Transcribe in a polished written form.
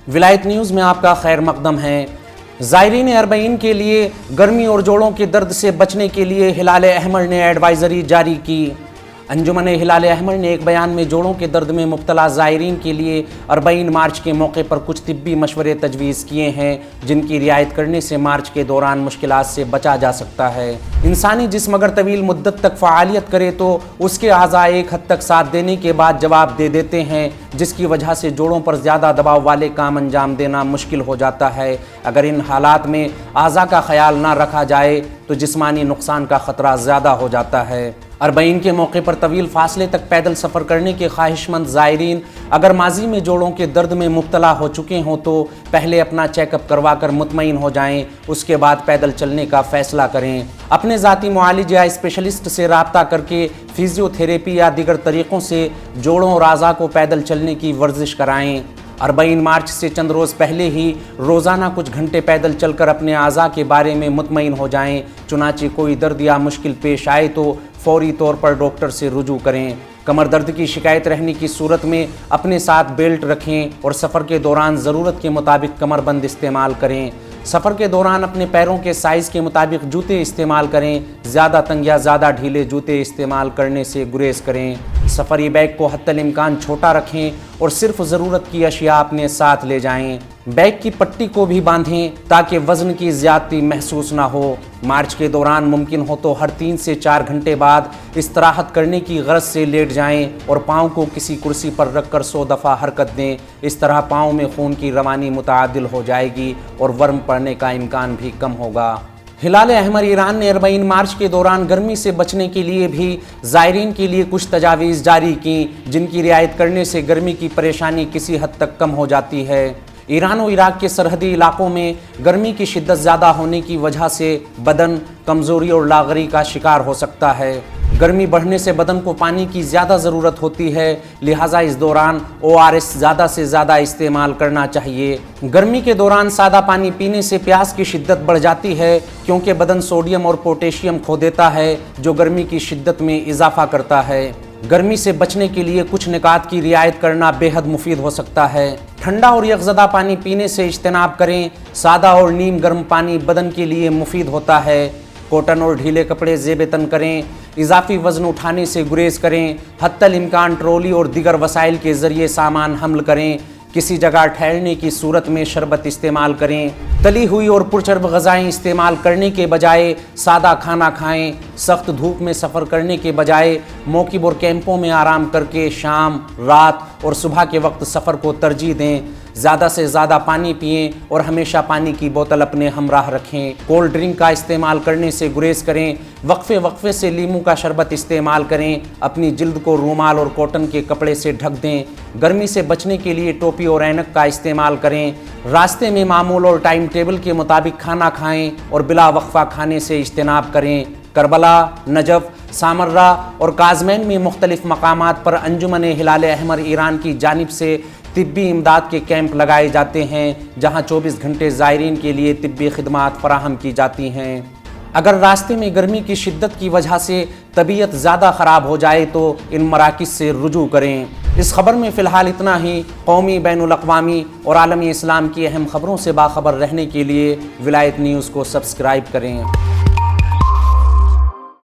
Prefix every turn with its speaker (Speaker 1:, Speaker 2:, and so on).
Speaker 1: ولایت نیوز میں آپ کا خیر مقدم ہے۔ زائرین اربعین کے لیے گرمی اور جوڑوں کے درد سے بچنے کے لیے ہلال احمر نے ایڈوائزری جاری کی۔ انجمن ہلال احمر نے ایک بیان میں جوڑوں کے درد میں مبتلا زائرین کے لیے 40 مارچ کے موقع پر کچھ طبی مشورے تجویز کیے ہیں جن کی رعایت کرنے سے مارچ کے دوران مشکلات سے بچا جا سکتا ہے۔ انسانی جسم اگر طویل مدت تک فعالیت کرے تو اس کے اعضاء ایک حد تک ساتھ دینے کے بعد جواب دے دیتے ہیں، جس کی وجہ سے جوڑوں پر زیادہ دباؤ والے کام انجام دینا مشکل ہو جاتا ہے۔ اگر ان حالات میں اعضاء کا خیال نہ رکھا جائے تو جسمانی نقصان کا خطرہ زیادہ ہو جاتا ہے۔ 40 کے موقع پر طویل فاصلے تک پیدل سفر کرنے کے خواہش مند زائرین اگر ماضی میں جوڑوں کے درد میں مبتلا ہو چکے ہوں تو پہلے اپنا چیک اپ کروا کر مطمئن ہو جائیں، اس کے بعد پیدل چلنے کا فیصلہ کریں۔ اپنے ذاتی معالج یا اسپیشلسٹ سے رابطہ کر کے فزیو تھیریپی یا دیگر طریقوں سے جوڑوں اور اعضاء کو پیدل چلنے کی ورزش کرائیں۔ 40 مارچ سے چند روز پہلے ہی روزانہ کچھ گھنٹے پیدل چل کر اپنے اعضاء کے بارے میں مطمئن ہو جائیں، چنانچہ کوئی درد یا مشکل پیش آئے تو فوری طور پر ڈاکٹر سے رجوع کریں۔ کمر درد کی شکایت رہنے کی صورت میں اپنے ساتھ بیلٹ رکھیں اور سفر کے دوران ضرورت کے مطابق کمر بند استعمال کریں۔ سفر کے دوران اپنے پیروں کے سائز کے مطابق جوتے استعمال کریں، زیادہ تنگ یا زیادہ ڈھیلے جوتے استعمال کرنے سے گریز کریں۔ سفری بیگ کو حتی الامکان چھوٹا رکھیں اور صرف ضرورت کی اشیاء اپنے ساتھ لے جائیں۔ بیگ کی پٹی کو بھی باندھیں تاکہ وزن کی زیادتی محسوس نہ ہو۔ مارچ کے دوران ممکن ہو تو ہر 3 سے 4 گھنٹے بعد استراحت کرنے کی غرض سے لیٹ جائیں اور پاؤں کو کسی کرسی پر رکھ کر 100 دفعہ حرکت دیں۔ اس طرح پاؤں میں خون کی روانی متعادل ہو جائے گی اور ورم پڑنے کا امکان بھی کم ہوگا۔ ہلال احمر ایران نے 40 مارچ کے دوران گرمی سے بچنے کے لیے بھی زائرین کے لیے کچھ تجاویز جاری کیں جن کی رعایت کرنے سے گرمی کی پریشانی کسی حد تک کم ہو جاتی ہے۔ ایران و عراق کے سرحدی علاقوں میں گرمی کی شدت زیادہ ہونے کی وجہ سے بدن کمزوری اور لاغری کا شکار ہو سکتا ہے۔ گرمی بڑھنے سے بدن کو پانی کی زیادہ ضرورت ہوتی ہے، لہٰذا اس دوران ORS زیادہ سے زیادہ استعمال کرنا چاہیے۔ گرمی کے دوران سادہ پانی پینے سے پیاس کی شدت بڑھ جاتی ہے کیونکہ بدن سوڈیم اور پوٹیشیم کھو دیتا ہے جو گرمی کی شدت میں اضافہ کرتا ہے۔ گرمی سے بچنے کے لیے کچھ نکات کی رعایت کرنا بے حد مفید ہو سکتا ہے۔ ٹھنڈا اور یخزدہ پانی پینے سے اجتناب کریں۔ سادہ اور نیم گرم پانی بدن کے لیے مفید ہوتا ہے۔ کاٹن اور ڈھیلے کپڑے زیب تن کریں۔ اضافی وزن اٹھانے سے گریز کریں۔ حتی الامکان ٹرالی اور دیگر وسائل کے ذریعے سامان حمل کریں۔ کسی جگہ ٹھہرنے کی صورت میں شربت استعمال کریں۔ تلی ہوئی اور پرچرب غذائیں استعمال کرنے کے بجائے سادہ کھانا کھائیں۔ سخت دھوپ میں سفر کرنے کے بجائے موکب اور کیمپوں میں آرام کر کے شام، رات اور صبح کے وقت سفر کو ترجیح دیں۔ زیادہ سے زیادہ پانی پئیں اور ہمیشہ پانی کی بوتل اپنے ہمراہ رکھیں۔ کولڈ ڈرنک کا استعمال کرنے سے گریز کریں۔ وقفے سے لیموں کا شربت استعمال کریں۔ اپنی جلد کو رومال اور کاٹن کے کپڑے سے ڈھک دیں۔ گرمی سے بچنے کے لیے ٹوپی اور اینک کا استعمال کریں۔ راستے میں معمول اور ٹائم ٹیبل کے مطابق کھانا کھائیں اور بلا وقفہ کھانے سے اجتناب کریں۔ کربلا، نجف، سامرہ اور کاظمین میں مختلف مقامات پر انجمن ہلال احمر ایران کی جانب سے طبی امداد کے کیمپ لگائے جاتے ہیں جہاں 24 گھنٹے زائرین کے لیے طبی خدمات فراہم کی جاتی ہیں۔ اگر راستے میں گرمی کی شدت کی وجہ سے طبیعت زیادہ خراب ہو جائے تو ان مراکز سے رجوع کریں۔ اس خبر میں فی الحال اتنا ہی۔ قومی، بین الاقوامی اور عالمی اسلام کی اہم خبروں سے باخبر رہنے کے لیے ولایت نیوز کو سبسکرائب کریں۔